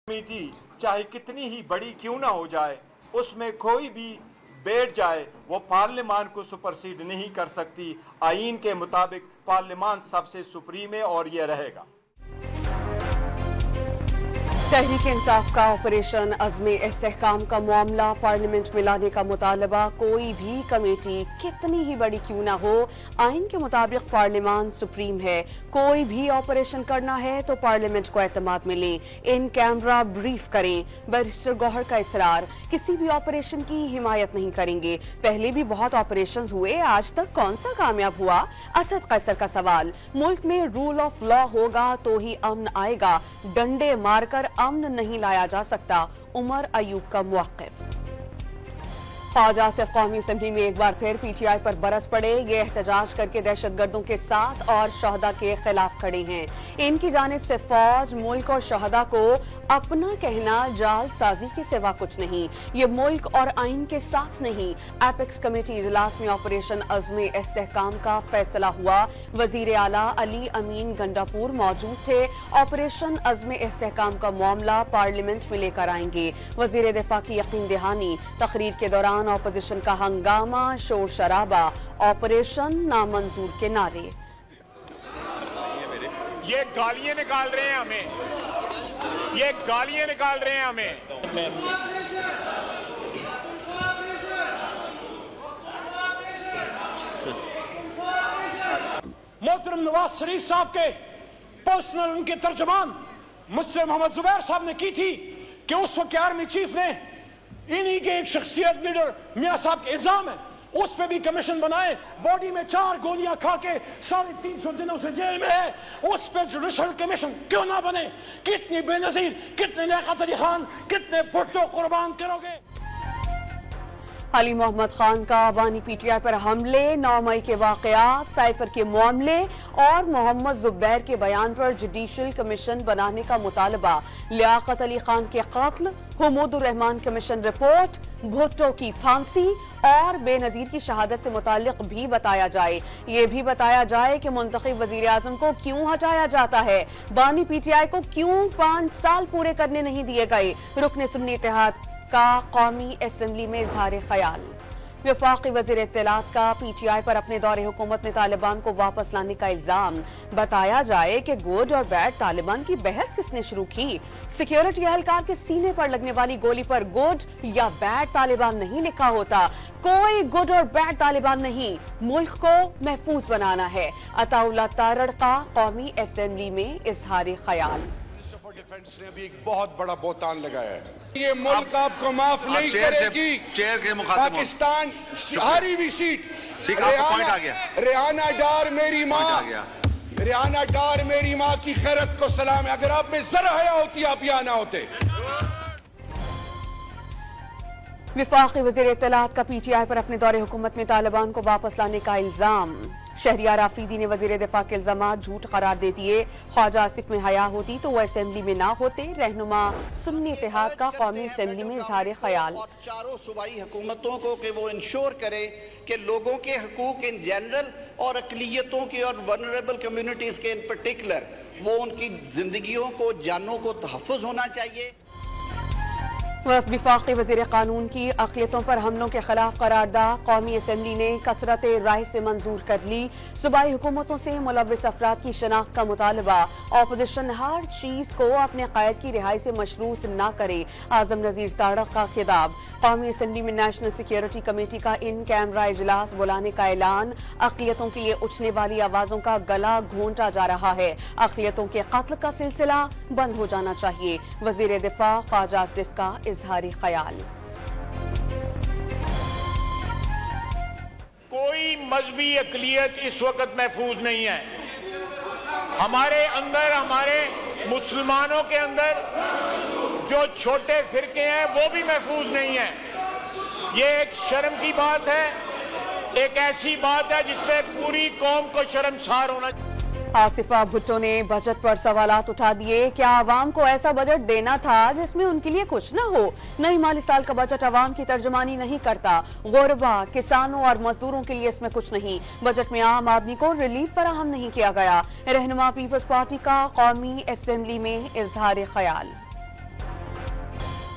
Committee चाहे कितनी ही बड़ी क्यों ना हो जाए, उसमें कोई भी बैठ जाए वो पार्लियामान को सुपरसीड नहीं कर सकती। आईन के मुताबिक पार्लियामान सबसे सुप्रीम है और ये रहेगा। तहरीक इंसाफ का ऑपरेशन अज़्मे इस्तेहकाम का मामला पार्लियामेंट में लाने का मुतालबा। कोई भी कमेटी कितनी ही बड़ी क्यों ना हो, आइन के मुताबिक पार्लियामान सुप्रीम है। कोई भी ऑपरेशन करना है तो पार्लियामेंट को एतमाद मिले, इन कैमरा ब्रीफ करें। बैरिस्टर गौहर का इसरार, किसी भी ऑपरेशन की हिमायत नहीं करेंगे। पहले भी बहुत ऑपरेशन हुए, आज तक कौन सा कामयाब हुआ? असद कैसर का सवाल, मुल्क में रूल ऑफ लॉ होगा तो ही अमन आएगा, डंडे मारकर अमन नहीं लाया जा सकता। उमर अयूब का मौक़िफ़। ख्वाजा आसिफ कौमी असेंबली में एक बार फिर PTI पर बरस पड़े। ये एहतजाज करके दहशतगर्दों के साथ और शहदा के खिलाफ खड़े हैं। इनकी जानिब से फौज, मुल्क और शहदा को अपना कहना जाल साजी के सिवा कुछ नहीं। ये मुल्क और आइन के साथ नहीं। एपेक्स कमेटी इजलास में ऑपरेशन अज़्मे इस्तेहकाम का फैसला हुआ। वजीर आला अली अमीन गंडापुर मौजूद थे। ऑपरेशन अज़्मे इस्तेहकाम का मामला पार्लियामेंट में लेकर आएंगे। वजीर दिफा की यकीन दहानी। तकरीर के दौरान ऑपोजिशन का हंगामा, शोर शराबा, ऑपरेशन नामंजूर के नारे। ये गालियां निकाल रहे हैं हमें, ये गालियां निकाल रहे हैं हमें। मोहतरम नवाज शरीफ साहब के पर्सनल उनके तर्जमान मिस्टर मोहम्मद जुबैर साहब ने की थी कि उस वक्त आर्मी चीफ ने इन्हीं के एक शख्सियत लीडर मियां साहब के इल्जाम है, उस पे भी कमीशन बनाए। बॉडी में 4 गोलियां खा के 350 दिनों से जेल में है, उस पे जुडिशल कमीशन क्यों ना बने? कितनी बेनजीर, कितने लियाकत अली खान, कितने भुट्टो कुर्बान करोगे? अली मोहम्मद खान का बानी PTI पर हमले, 9 मई के वाकयात, साइफर के मामले और मोहम्मद जुबैर के बयान पर जुडिशल कमीशन बनाने का मुतालबा। लियाकत अली खान के कत्ल, हुमूदुर रहमान कमीशन रिपोर्ट, भुट्टो की फांसी और बेनजीर की शहादत से मुताल्लिक भी बताया जाए। ये भी बताया जाए कि मुंतखब वजीर आजम को क्यों हटाया जाता है। बानी PTI को क्यों 5 साल पूरे करने नहीं दिए गए। रुकने सुन्नी इत्तेहाद का कौमी असेंबली में इजहार ख्याल। वफाकी वज़ीर इत्तलात का PTI पर अपने दौरे हुकूमत में तालिबान को वापस लाने का इल्जाम। बताया जाए कि गुड और बैड तालिबान की बहस किसने शुरू की? सिक्योरिटी एहलकार के सीने पर लगने वाली गोली पर गुड या बैड तालिबान नहीं लिखा होता। कोई गुड और बैड तालिबान नहीं, मुल्क को महफूज बनाना है। अताउल्लाह तारड़ का कौमी असेंबली में इजहार ख्याल। डिफेंस ने भी एक बहुत बड़ा बोतान लगाया है। ये मुल्क आपको माफ नहीं करेगी। चेयर के मुखातिब पाकिस्तान हारी हुई सीट, पॉइंट आ गया। रेहाना डार मेरी माँ, रेहाना डार मेरी माँ की खैरत को सलाम है। अगर आप में जरा हया होती आप यहाँ ना होते। वफाकी वज़ीर इत्तलात का PTI पर अपने दौरे हुकूमत में तालिबान को वापस लाने का इल्जाम। शहरियार आफरीदी ने वजीर दिफा के इल्जामात झूठ करार दे दिए। ख्वाजा आसिफ में हया होती तो वो असेंबली में ना होते। रहनुमा सुन्नी इत्तेहाद का कौमी असेंबली में इजहार ख्याल। और चारों सूबाई हुकूमतों को कि वो इंश्योर करे कि लोगों के हकूक इन जनरल और अकलियतों के और वनरेबल कम्युनिटीज के इन पर्टिकुलर वो उनकी जिंदगियों को, जानों को तहफ़्फ़ुज़ होना चाहिए। वफाकी वज़ीर कानून की अक़लियतों पर हमलों के खिलाफ करारदाद कौमी असेंबली ने कसरत राय से मंजूर कर ली। सूबाई हुकूमतों से मुलव्विस अफराद की शनाख्त का मुतालबा। ऑपोजिशन हर चीज को अपने कायद की रिहाई से मशरूत न करे। आजम नज़ीर तारड़ का खिताब। कौमी असेंबली में नेशनल सिक्योरिटी कमेटी का इन कैमरा इजलास बुलाने का ऐलान। अक़लियतों के लिए उठने वाली आवाजों का गला घोंटा जा रहा है। अक़लियतों के कत्ल का सिलसिला बंद हो जाना चाहिए। वज़ीर दिफा ख्वाजा आसिफ का इजहारी ख्याल। कोई मजहबी अक़लियत इस वक्त महफूज नहीं है। हमारे अंदर, हमारे मुसलमानों के अंदर जो छोटे फिरके हैं वो भी महफूज नहीं है। ये एक शर्म की बात है, एक ऐसी बात है जिसमें पूरी कौम को शर्मसार होना। आसिफा भुट्टो ने बजट पर सवालात उठा दिए। क्या आवाम को ऐसा बजट देना था जिसमें उनके लिए कुछ न हो? नई माली साल का बजट आवाम की तर्जुमानी नहीं करता। गुरबा, किसानों और मजदूरों के लिए इसमें कुछ नहीं। बजट में आम आदमी को रिलीफ फराहम नहीं किया गया। रहनुमा पीपल्स पार्टी का कौमी असेंबली में इजहार ख्याल।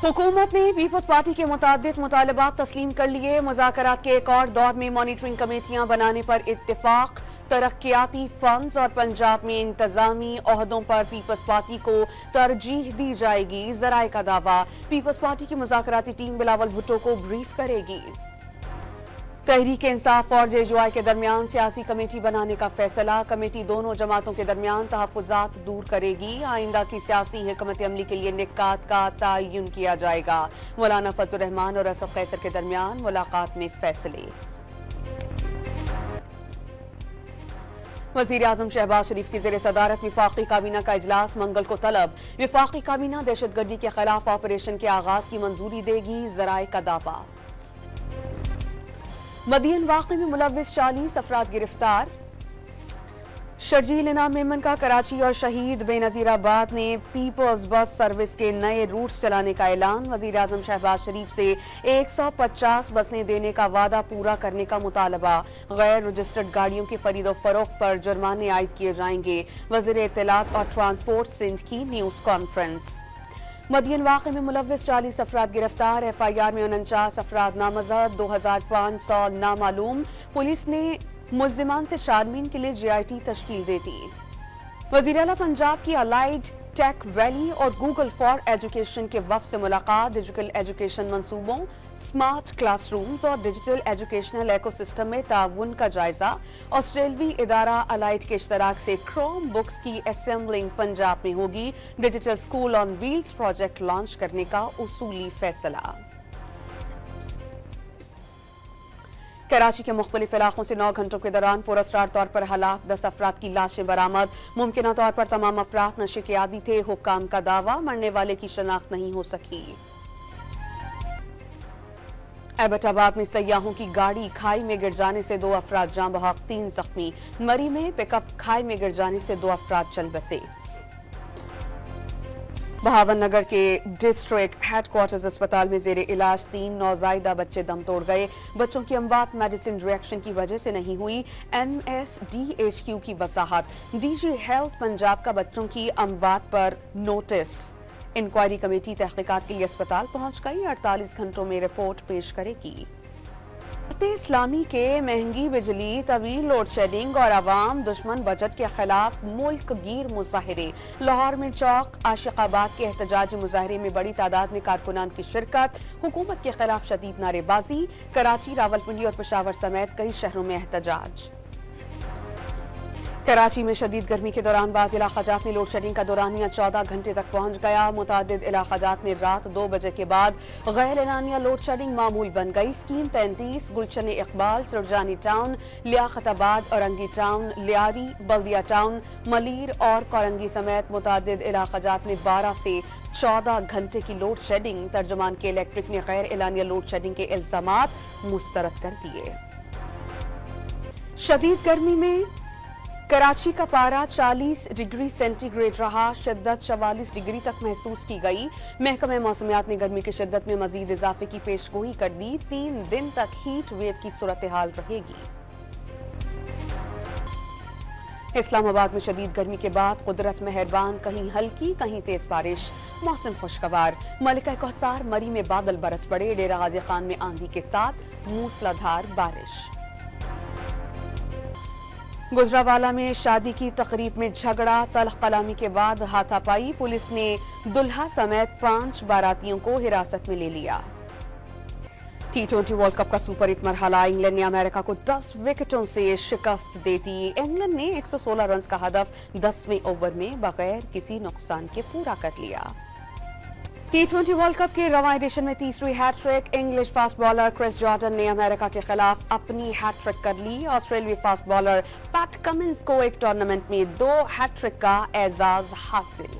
हुकूमत ने पीपल्स पार्टी के मुतादिद मुतालबात तस्लीम कर लिए। मुज़ाकरात के एक और दौर में मॉनिटरिंग कमेटियां बनाने पर इत्तेफाक। तरक्याती फंड्स और पंजाब में इंतजामी ओहदों पर पीपल्स पार्टी को तरजीह दी जाएगी। ज़राए का दावा, पीपल्स पार्टी की मुज़ाकराती टीम बिलावल भुट्टो को ब्रीफ करेगी। तहरीक इंसाफ और जेजुआई के दरमियान सियासी कमेटी बनाने का फैसला। कमेटी दोनों जमातों के दरमियान तहफ़्फ़ुज़ात दूर करेगी। आइंदा की सियासी हिकमत अमली के लिए निकात का तयन किया जाएगा। मौलाना फजलुर रहमान और असद कैसर के दरमियान मुलाकात में फैसले। वज़ीर आज़म शहबाज शरीफ की ज़ेर सदारत विफाक़ी काबीना का इजलास मंगल को तलब। विफाक़ी काबीना दहशतगर्दी के खिलाफ ऑपरेशन के आगाज की मंजूरी देगी। ज़राए का दावा, मदियन वाक़े में मुलव्विस 40 अफराद गिरफ्तार। शर्जील इनाम मेमन का कराची और शहीद बेनज़ीराबाद ने पीपल्स बस सर्विस के नए रूट्स चलाने का ऐलान। वज़ीर आज़म शहबाज शरीफ से 150 बसें देने का वादा पूरा करने का मुतालबा। गैर रजिस्टर्ड गाड़ियों की खरीद और फरोख्त पर जुर्माने आयद किए जाएंगे। वज़ीर इत्तलात और ट्रांसपोर्ट सिंध की न्यूज़ कॉन्फ्रेंस। मदियन वाक़े में मुलव्विस 40 अफराद गिरफ्तार। FIR में 49 अफराद नामजद, 2500 नामालूम। पुलिस ने मुल्जिमान से चारमीन के लिए GIT तश्कील दे दी। वज़ीर आला पंजाब की अलाइड टेक वैली और गूगल फॉर एजुकेशन के वफ़द से मुलाकात। डिजिटल एजुकेशन मंसूबों, स्मार्ट क्लासरूम्स और डिजिटल एजुकेशनल एकोसिस्टम में ताउन का जायजा। ऑस्ट्रेलवी इदारा अलाइड के इश्तराक से क्रोम बुक्स की असेंबलिंग पंजाब में होगी। Digital school on wheels project launch करने का उसूली फैसला। कराची के मुख्तलिफ इलाकों से 9 घंटों के दौरान पुरस्कार तौर पर हलाक 10 अफराद की लाशें बरामद। मुमकिन तौर पर तमाम अफराद नशे के आदी थे। हुक्काम का दावा, मरने वाले की शनाख्त नहीं हो सकी। एबटाबाद में सयाहों की गाड़ी खाई में गिर जाने से 2 अफराद जाँ बहक, 3 जख्मी। मरी में पिकअप खाई में गिर जाने से 2 अफराद चल बसे। बहावन नगर के डिस्ट्रिक्ट हेडक्वार्टर्स अस्पताल में जेरे इलाज 3 नौजायदा बच्चे दम तोड़ गए। बच्चों की अमवात मेडिसिन रिएक्शन की वजह से नहीं हुई। MSDHQ की वसाहत। DG हेल्थ पंजाब का बच्चों की अमवात पर नोटिस। इंक्वायरी कमेटी तहकीकात के लिए अस्पताल पहुंच गई। 48 घंटों में रिपोर्ट पेश करेगी। इस्लामी के महंगी बिजली, तवील लोड शेडिंग और अवाम दुश्मन बजट के खिलाफ मुल्क गिर मुजाहरे। लाहौर में चौक आशिकाबाद के एहतजाजी मुजाहरे में बड़ी तादाद में कारकुनान की शिरकत। हुकूमत के खिलाफ शदीद नारेबाजी। कराची, रावलपिंडी और पेशावर समेत कई शहरों में एहतजाज। कराची में शदीद गर्मी के दौरान बाज़ इलाक़ात में लोड शेडिंग का दौरानिया 14 घंटे तक पहुंच गया। मुतादिद इलाक़ात में रात 2 बजे के बाद गैर एलानिया लोड शेडिंग मामूल बन गई। स्कीम 33, गुलशन इकबाल, सुरजानी टाउन, लियाकताबाद, औरंगी टाउन, लियारी, बल्दिया टाउन, मलीर और कोरंगी समेत मुतादिद इलाक़ात में 12 से 14 घंटे की लोड शेडिंग। तर्जुमान के इलेक्ट्रिक ने गैर एलानिया लोड शेडिंग के इल्जामात मुस्तरद कर दिए। शदीद गर्मी में कराची का पारा 40 डिग्री सेंटीग्रेड रहा। शिद्दत 44 डिग्री तक महसूस की गई। महकमे मौसमियात ने गर्मी की शिद्दत में मजीद इजाफे की पेशगोई कर दी। 3 दिन तक हीट वेव की सूरत हाल रहेगी। इस्लामाबाद में शदीद गर्मी के बाद कुदरत मेहरबान, कहीं हल्की कहीं तेज बारिश। मौसम खुशगवार। मलिका कौसार मरी में बादल बरस पड़े। डेरा गाजी खान में आंधी के साथ मूसलाधार बारिश। गुजरावाला में शादी की तकरीब में झगड़ा, तल्ख कलामी के बाद हाथापाई। पुलिस ने दुल्हा समेत 5 बारातियों को हिरासत में ले लिया। T20 वर्ल्ड कप का सुपर हिट मरहला। इंग्लैंड ने अमेरिका को 10 विकेटों से शिकस्त दे दी। इंग्लैंड ने 116 रन का हदफ 10वें ओवर में बगैर किसी नुकसान के पूरा कर लिया। T20 वर्ल्ड कप के रवां एडिशन में तीसरी hattrick. English fast bowler Chris Jordan ने अमेरिका के खिलाफ अपनी हैट्रिक कर ली। ऑस्ट्रेलियाई फास्ट बॉलर पैट कमिंस को एक टूर्नामेंट में 2 हैट्रिक का एजाज हासिल।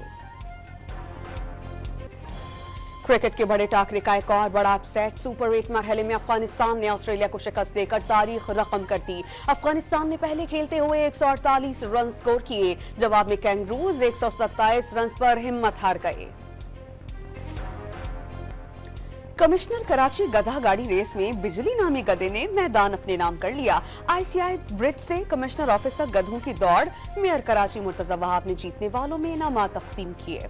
क्रिकेट के बड़े टाकरे का एक और बड़ा अपसेट। सुपर 8 मरहले में अफगानिस्तान ने ऑस्ट्रेलिया को शिकस्त देकर तारीख रकम कर दी। अफगानिस्तान ने पहले खेलते हुए 148 रन स्कोर किए। जवाब में कैंगरूज 127 रन पर हिम्मत हार गए। कमिश्नर कराची गधा गाड़ी रेस में बिजली नामी गधे ने मैदान अपने नाम कर लिया। ICI ब्रिज से कमिश्नर ऑफिस तक गधों की दौड़। मेयर कराची मुर्तजा वहाब ने जीतने वालों में इनामात तकसीम किए।